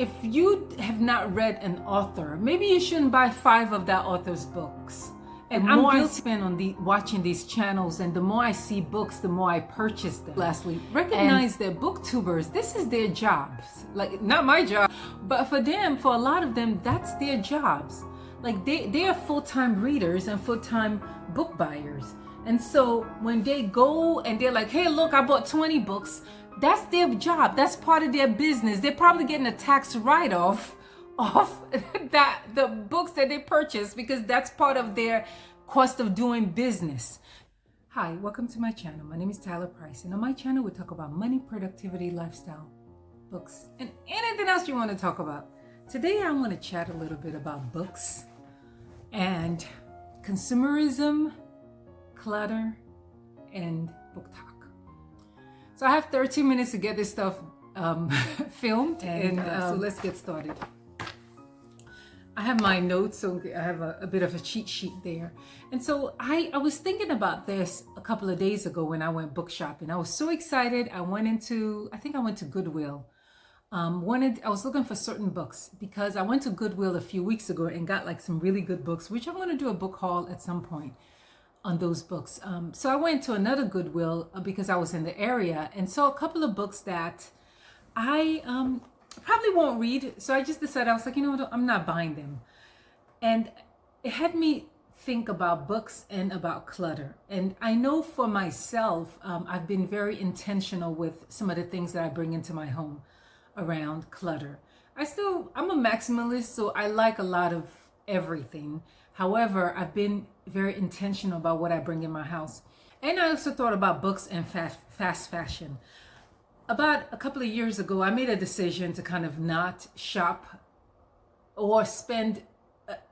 if you have not read an author, maybe you shouldn't buy 5 of that author's books. And the more I spend on watching these channels, and the more I see books, the more I purchase them. Lastly, recognize that booktubers, this is their jobs. Like, not my job, but for them, for a lot of them, that's their jobs. Like, they are full-time readers and full-time book buyers. And so when they go and they're like, hey, look, I bought 20 books, that's their job. That's part of their business. They're probably getting a tax write-off of the books that they purchased, because that's part of their cost of doing business. Hi, welcome to my channel. My name is Tyler Price, and on my channel we talk about money, productivity, lifestyle, books, and anything else you want to talk about. Today I want to chat a little bit about books and consumerism, clutter, and BookTok. So I have 13 minutes to get this stuff filmed, and so let's get started. I have my notes, so I have a bit of a cheat sheet there. And so I was thinking about this a couple of days ago when I went book shopping. I was so excited. I went to Goodwill. I was looking for certain books because I went to Goodwill a few weeks ago and got like some really good books, which I'm going to do a book haul at some point on those books. So I went to another Goodwill because I was in the area and saw a couple of books that I probably won't read. So I just decided, I was like, you know what, I'm not buying them. And it had me think about books and about clutter. And I know for myself, I've been very intentional with some of the things that I bring into my home around clutter. I'm a maximalist, so I like a lot of everything. However, I've been very intentional about what I bring in my house. And I also thought about books and fast fashion. About a couple of years ago, I made a decision to kind of not shop or spend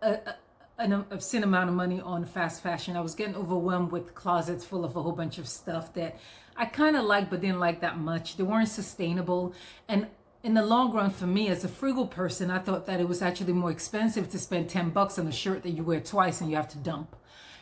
an obscene amount of money on fast fashion. I was getting overwhelmed with closets full of a whole bunch of stuff that I kind of liked but didn't like that much. They weren't sustainable. And in the long run, for me as a frugal person, I thought that it was actually more expensive to spend $10 on a shirt that you wear twice and you have to dump.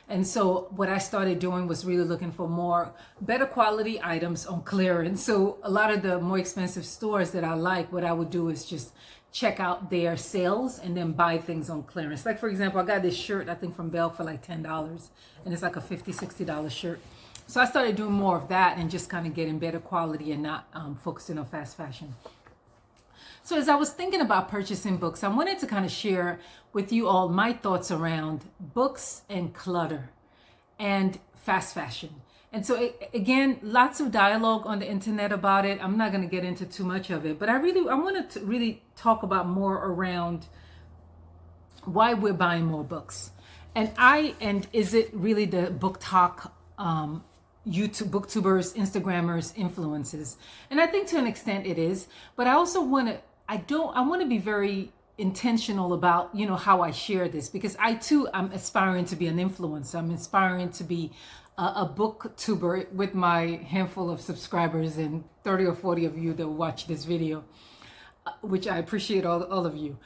And so what I started doing was really looking for better quality items on clearance. So a lot of the more expensive stores that I like, what I would do is just check out their sales and then buy things on clearance. Like, for example, I got this shirt, I think from Bell for like $10, and it's like a $50, $60 shirt. So I started doing more of that and just kind of getting better quality and not focusing on fast fashion. So as I was thinking about purchasing books, I wanted to kind of share with you all my thoughts around books and clutter and fast fashion. And so again, lots of dialogue on the internet about it. I'm not going to get into too much of it, but I wanted to really talk about more around why we're buying more books. And is it really the BookTok, YouTube, booktubers, Instagrammers, influences? And I think to an extent it is, but I also want to be very intentional about, how I share this, because I'm aspiring to be an influencer. I'm aspiring to be a booktuber with my handful of subscribers and 30 or 40 of you that watch this video, which I appreciate all of you.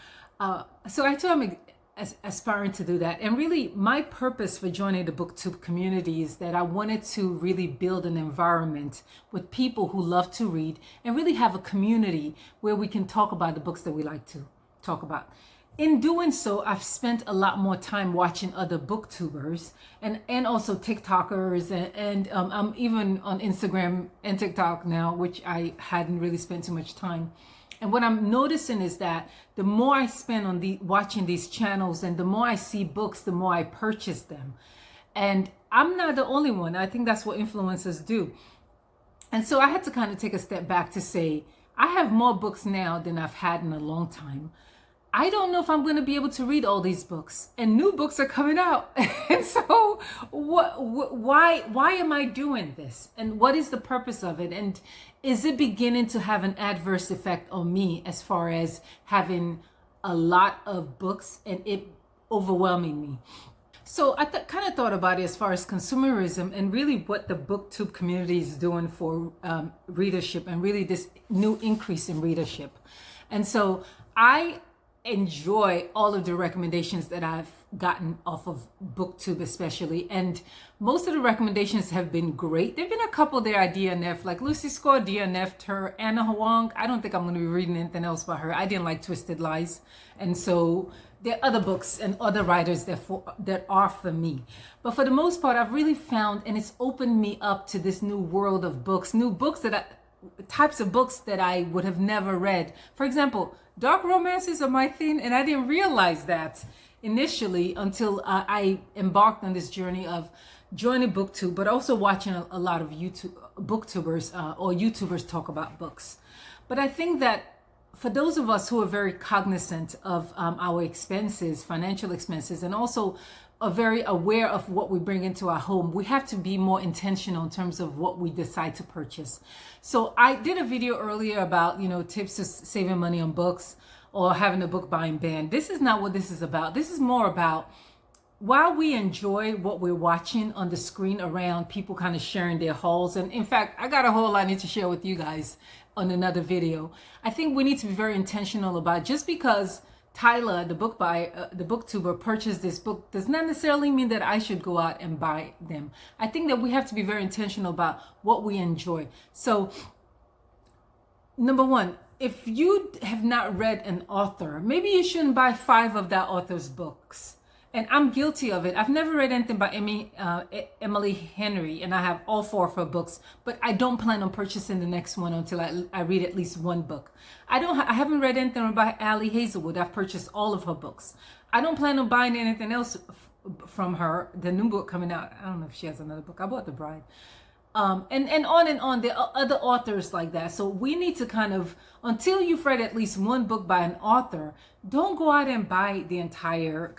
So I too am aspiring to do that. And really my purpose for joining the BookTube community is that I wanted to really build an environment with people who love to read and really have a community where we can talk about the books that we like to talk about. In doing so, I've spent a lot more time watching other booktubers and also TikTokers and I'm even on Instagram and TikTok now, which I hadn't really spent too much time. And what I'm noticing is that the more I spend on watching these channels and the more I see books, the more I purchase them. And I'm not the only one. I think that's what influencers do. And so I had to kind of take a step back to say, I have more books now than I've had in a long time. I don't know if I'm going to be able to read all these books, and new books are coming out. And so why am I doing this? And what is the purpose of it? And is it beginning to have an adverse effect on me as far as having a lot of books and it overwhelming me? So I kind of thought about it as far as consumerism and really what the BookTube community is doing for readership and really this new increase in readership. And so I enjoy all of the recommendations that I've gotten off of BookTube especially, and most of the recommendations have been great. There've been a couple there I DNF, like Lucy Score DNF'd her. Anna Huang, I don't think I'm going to be reading anything else by her. I didn't like Twisted Lies, and so there are other books and other writers that are for me. But for the most part, I've really found, and it's opened me up to this new world of books, types of books that I would have never read. For example, dark romances are my thing, and I didn't realize that initially until I embarked on this journey of joining BookTube, but also watching a lot of booktubers or YouTubers talk about books. But I think that for those of us who are very cognizant of our expenses, financial expenses, and also are very aware of what we bring into our home, we have to be more intentional in terms of what we decide to purchase. So I did a video earlier about, tips to saving money on books or having a book buying ban. This is not what this is about. This is more about, while we enjoy what we're watching on the screen around people kind of sharing their hauls, and in fact, I got a whole lot I need to share with you guys on another video. I think we need to be very intentional about, just because Tyler, the booktuber, purchased this book does not necessarily mean that I should go out and buy them. I think that we have to be very intentional about what we enjoy. So, number one, if you have not read an author, maybe you shouldn't buy 5 of that author's books. And I'm guilty of it. I've never read anything by Emily Henry, and I have all 4 of her books, but I don't plan on purchasing the next one until I read at least one book. I haven't read anything by Ali Hazelwood. I've purchased all of her books. I don't plan on buying anything else from her. The new book coming out, I don't know if she has another book. I bought The Bride. And on and on. There are other authors like that. So we need to kind of, until you've read at least one book by an author, don't go out and buy the entire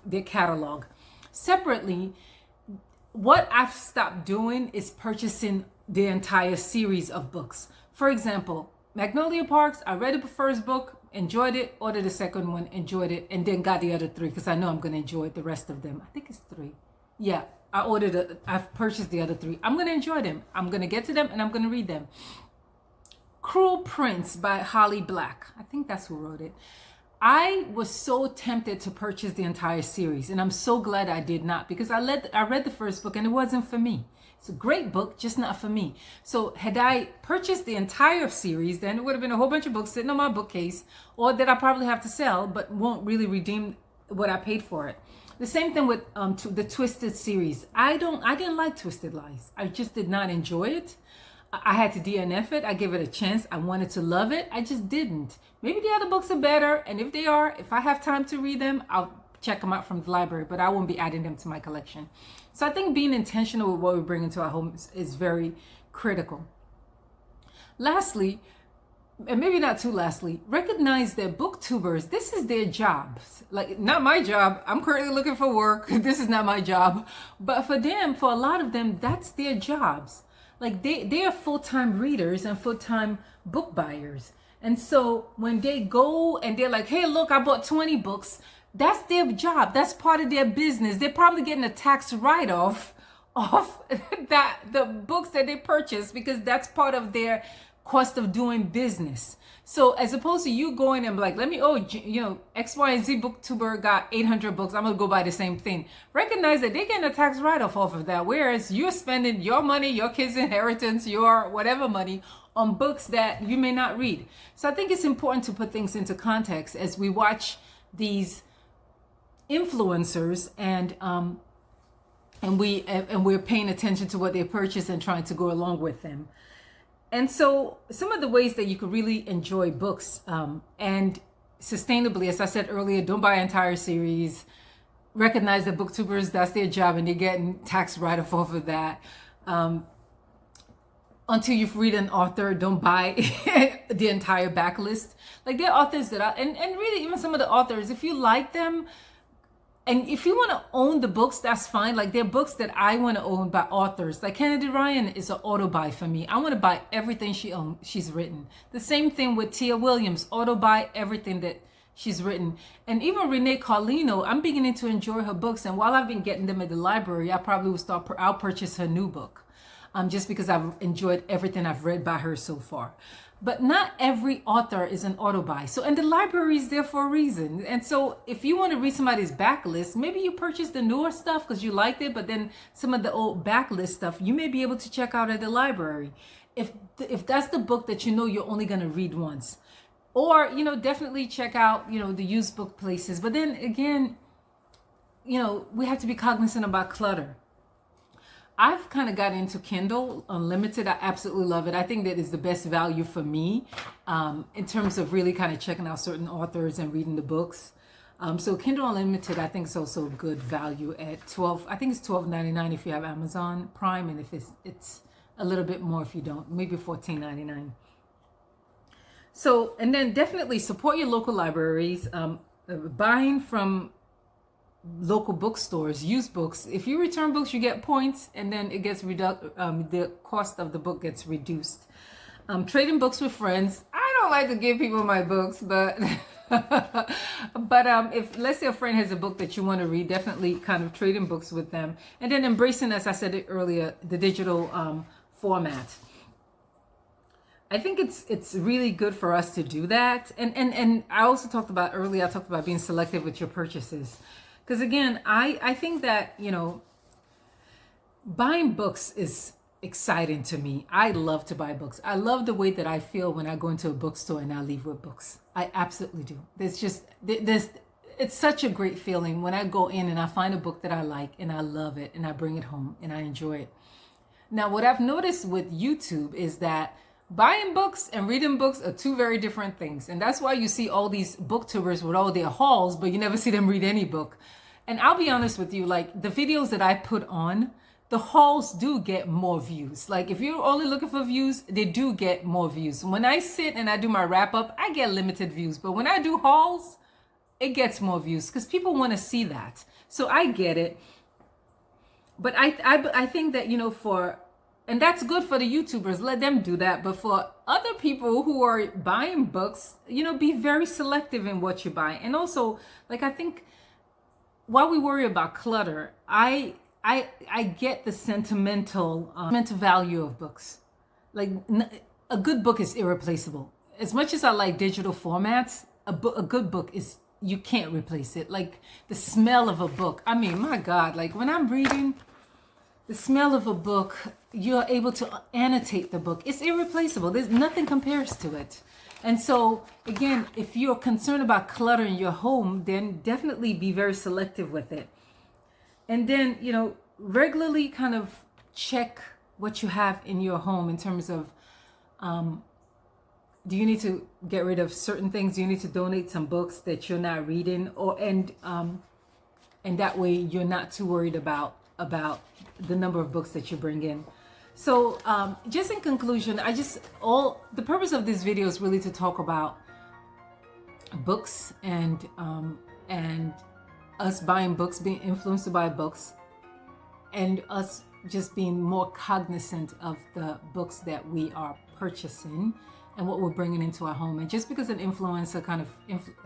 their catalog. Separately, what I've stopped doing is purchasing the entire series of books. For example, Magnolia Parks, I read the first book, enjoyed it, ordered the second one, enjoyed it, and then got the other 3 because I know I'm going to enjoy the rest of them. I think it's 3. Yeah. I've purchased the other 3. I'm going to enjoy them. I'm going to get to them and I'm going to read them. Cruel Prince by Holly Black. I think that's who wrote it. I was so tempted to purchase the entire series, and I'm so glad I did not, because I read the first book and it wasn't for me. It's a great book, just not for me. So had I purchased the entire series, then it would have been a whole bunch of books sitting on my bookcase, or that I probably have to sell, but won't really redeem what I paid for it. The same thing with the Twisted series. I didn't like Twisted Lies. I just did not enjoy it. I had to DNF it. I gave it a chance. I wanted to love it. I just didn't. Maybe the other books are better, and if they are, if I have time to read them, I'll check them out from the library, but I won't be adding them to my collection. So I think being intentional with what we bring into our homes is very critical. Lastly, and maybe not too lastly, recognize that booktubers, this is their job. Like, not my job. I'm currently looking for work. This is not my job. But for them, for a lot of them, that's their jobs. Like, they are full-time readers and full-time book buyers. And so when they go and they're like, hey, look, I bought 20 books. That's their job. That's part of their business. They're probably getting a tax write-off of the books that they purchased, because that's part of their cost of doing business. So as opposed to you going and like, X, Y, and Z booktuber got 800 books, I'm gonna go buy the same thing. Recognize that they're getting a tax write-off off of that, whereas you're spending your money, your kids' inheritance, your whatever money on books that you may not read. So I think it's important to put things into context as we watch these influencers and we're paying attention to what they purchase and trying to go along with them. And so some of the ways that you could really enjoy books and sustainably, as I said earlier, don't buy an entire series. Recognize that booktubers, that's their job, and they're getting tax write-off off of that. Until you've read an author, don't buy the entire backlist. Like, there are authors that and really even some of the authors, if you like them, and if you want to own the books, that's fine. Like, there are books that I want to own by authors. Like Kennedy Ryan is an auto buy for me. I want to buy everything she's written. The same thing with Tia Williams, auto buy everything that she's written. And even Renee Carlino, I'm beginning to enjoy her books. And while I've been getting them at the library, I probably will I'll purchase her new book. Just because I've enjoyed everything I've read by her so far. but not every author is an auto buy. So, and the library is there for a reason. And so if you want to read somebody's backlist, maybe you purchase the newer stuff because you liked it, but then some of the old backlist stuff you may be able to check out at the library. If that's the book that you know you're only going to read once. Or, definitely check out, the used book places. But then again, we have to be cognizant about clutter. I've kind of got into Kindle Unlimited. I absolutely love it. I think that is the best value for me in terms of really kind of checking out certain authors and reading the books. So Kindle Unlimited, I think is also good value at I think it's $12.99 if you have Amazon Prime, and if it's a little bit more if you don't, maybe $14.99. So, and then definitely support your local libraries. Buying from local bookstores, used books. If you return books, you get points, and then it gets the cost of the book gets reduced. Trading books with friends. I don't like to give people my books, but if let's say a friend has a book that you want to read, definitely kind of trading books with them, and then embracing, as I said it earlier, the digital format. I think it's really good for us to do that, and I also talked about earlier. I talked about being selective with your purchases. Because again, I think that, buying books is exciting to me. I love to buy books. I love the way that I feel when I go into a bookstore and I leave with books. I absolutely do. It's such a great feeling when I go in and I find a book that I like and I love it and I bring it home and I enjoy it. Now, what I've noticed with YouTube is that buying books and reading books are two very different things. And that's why you see all these booktubers with all their hauls, but you never see them read any book. And I'll be honest with you, like the videos that I put on, the hauls do get more views. Like if you're only looking for views, they do get more views. When I sit and I do my wrap up, I get limited views. But when I do hauls, it gets more views because people want to see that. So I get it. But I think that, and that's good for the YouTubers. Let them do that. But for other people who are buying books, be very selective in what you buy. And also, like, I think while we worry about clutter, I get the sentimental value of books. Like a good book is irreplaceable. As much as I like digital formats, a good book is, you can't replace it. Like the smell of a book. I mean, my God, like when I'm reading, the smell of a book, you're able to annotate the book. It's irreplaceable. There's nothing compares to it. And so, again, if you're concerned about clutter in your home, then definitely be very selective with it. And then, regularly kind of check what you have in your home in terms of, do you need to get rid of certain things? Do you need to donate some books that you're not reading? And that way you're not too worried about the number of books that you bring in. So just in conclusion, the purpose of this video is really to talk about books and us buying books, being influenced by books, and us just being more cognizant of the books that we are purchasing and what we're bringing into our home. And just because an influencer kind of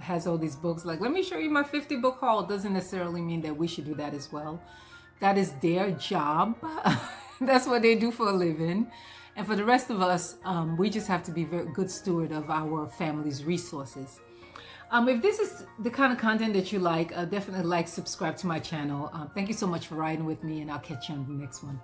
has all these books, like, let me show you my 50 book haul, doesn't necessarily mean that we should do that as well. That is their job. That's what they do for a living. And for the rest of us, we just have to be very good steward of our family's resources. If this is the kind of content that you like, definitely subscribe to my channel. Thank you so much for riding with me, and I'll catch you on the next one.